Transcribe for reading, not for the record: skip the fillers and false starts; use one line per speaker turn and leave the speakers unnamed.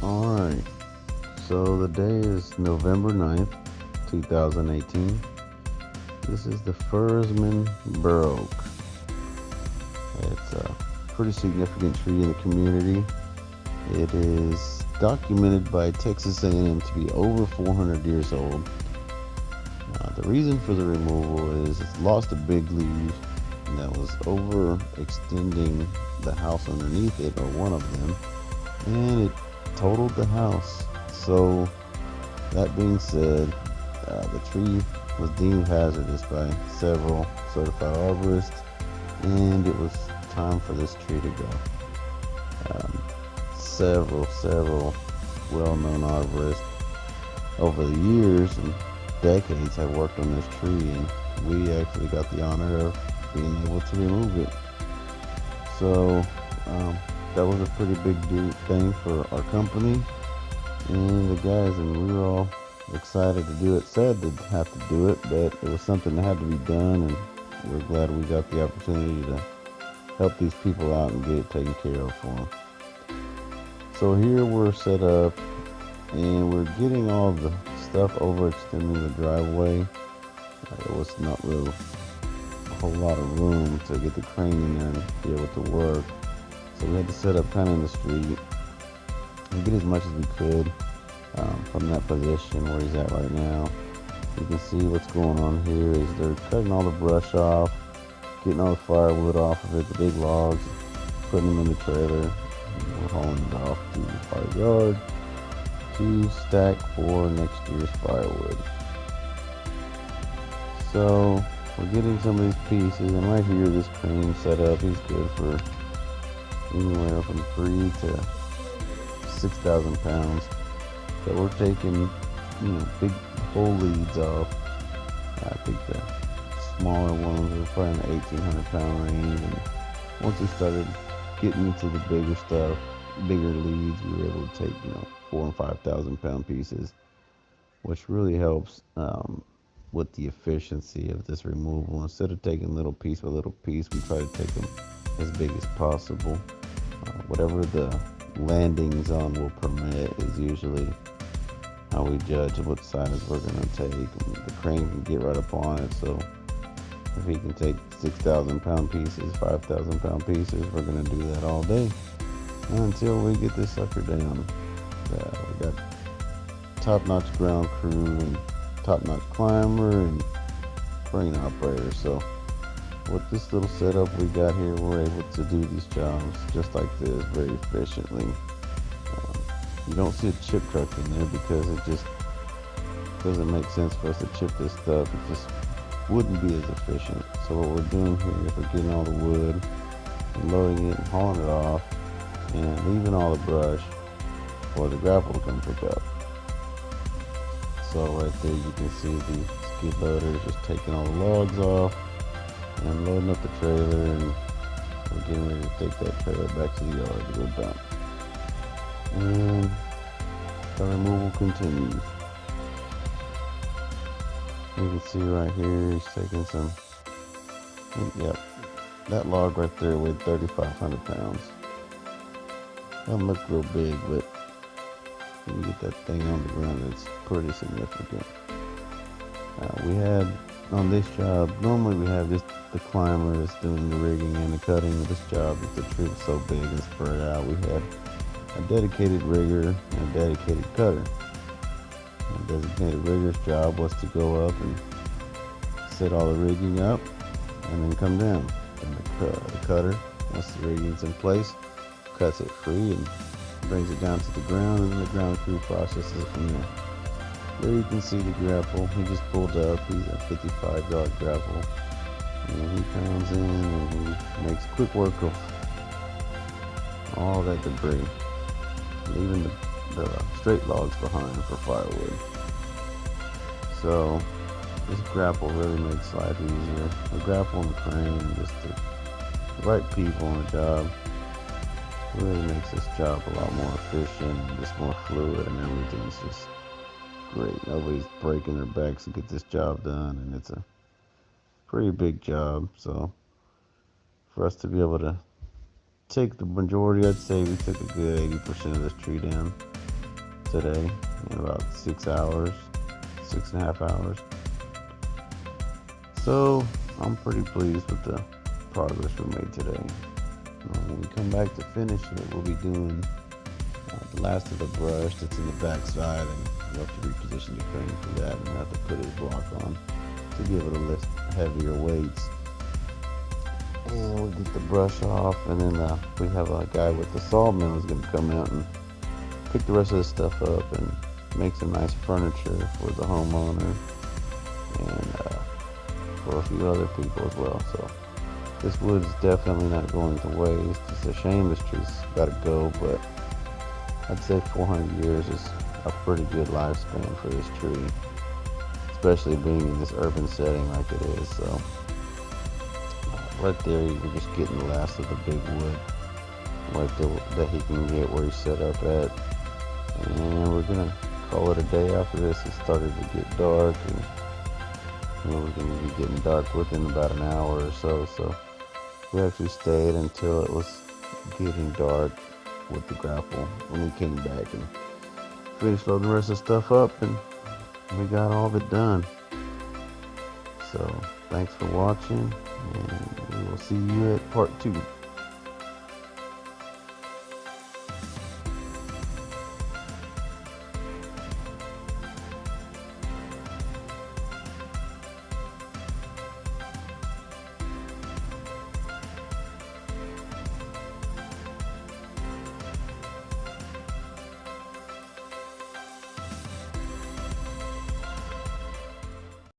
Alright, so the day is November 9th, 2018. This is the Fursman Burr. It's a pretty significant tree in the community. It is documented by Texas A&M to be over 400 years old. The reason for the removal is it's lost a big leaf that was overextending the house underneath it, or one of them, and it totaled the house. So, that being said, the tree was deemed hazardous by several certified arborists, and it was time for this tree to go. Several well-known arborists over the years and decades have worked on this tree, and we actually got the honor of being able to remove it. So that was a pretty big thing for our company and the guys, and we were all excited to do it. Sad to have to do it, but it was something that had to be done, and we're glad we got the opportunity to help these people out and get it taken care of for them. So here we're set up, and we're getting all the stuff overextending the driveway. There was not really a whole lot of room to get the crane in there and be able to work. So we had to set up kind of in the street and get as much as we could from that position where he's at right now. You can see what's going on here is they're cutting all the brush off, getting all the firewood off of it, the big logs, putting them in the trailer. We're hauling it off to our yard to stack for next year's firewood. So we're getting some of these pieces, and right here this crane setup is good for anywhere from 3 to 6,000 pounds. So we're taking, big whole leads off. I think the smaller ones are probably in the 1,800 pound range, and once we started getting into the bigger stuff, bigger leads, we were able to take 4,000 and 5,000 pound pieces, which really helps with the efficiency of this removal. Instead of taking little piece by little piece, we try to take them as big as possible. Whatever the landing zone will permit is usually how we judge what size we're going to take. And the crane can get right up on it, so if he can take 6,000 pound pieces, 5,000 pound pieces, we're going to do that all day until we get this sucker down. We got top-notch ground crew and top-notch climber and crane operator. So with this little setup we got here, we're able to do these jobs just like this very efficiently. You don't see a chip truck in there because it just doesn't make sense for us to chip this stuff. It just wouldn't be as efficient. So what we're doing here is we're getting all the wood and loading it and hauling it off and leaving all the brush for the grapple to come pick up. So right there you can see the skid loader just taking all the logs off and loading up the trailer, and we're getting ready to take that trailer back to the yard to go dump. And the removal continues. You can see right here he's taking some, yep, that log right there weighed 3,500 pounds. Doesn't look real big, but when you get that thing on the ground, it's pretty significant. We had on this job, normally we have just the climber that's doing the rigging and the cutting. This job, the tree was so big and spread out, we had a dedicated rigger and a dedicated cutter. The designated rigger's job was to go up and set all the rigging up and then come down. And the cutter, once the rigging's in place, cuts it free and brings it down to the ground, and then the ground crew processes it from there. There you can see the grapple. He just pulled up. He's a 55-yard grapple. And he comes in and he makes quick work of all that debris, leaving the straight logs behind for firewood. So this grapple really makes life easier. The grapple and the crane and just the right people on the job really makes this job a lot more efficient and just more fluid, and everything's just great. Nobody's breaking their backs to get this job done, and it's a pretty big job. So for us to be able to take the majority, I'd say we took a good 80% of this tree down. today in about 6 hours, 6.5 hours. So I'm pretty pleased with the progress we made today. When we come back to finish it, we'll be doing the last of the brush that's in the back side, and we'll have to reposition the crane for that, and we'll have to put his block on to be able to lift heavier weights. And we'll get the brush off, and then we have a guy with the sawmill who's going to come out and pick the rest of this stuff up and make some nice furniture for the homeowner and for a few other people as well. So this wood's definitely not going to waste. It's a shame this tree's got to go, but I'd say 400 years is a pretty good lifespan for this tree, especially being in this urban setting like it is. So right there, you're just getting the last of the big wood right there that he can get where he's set up at. And we're gonna call it a day after this. It started to get dark, and we're gonna be getting dark within about an hour or so. So we actually stayed until it was getting dark with the grapple when we came back and finished loading the rest of the stuff up, and we got all of it done. So thanks for watching, and we will see you at part 2.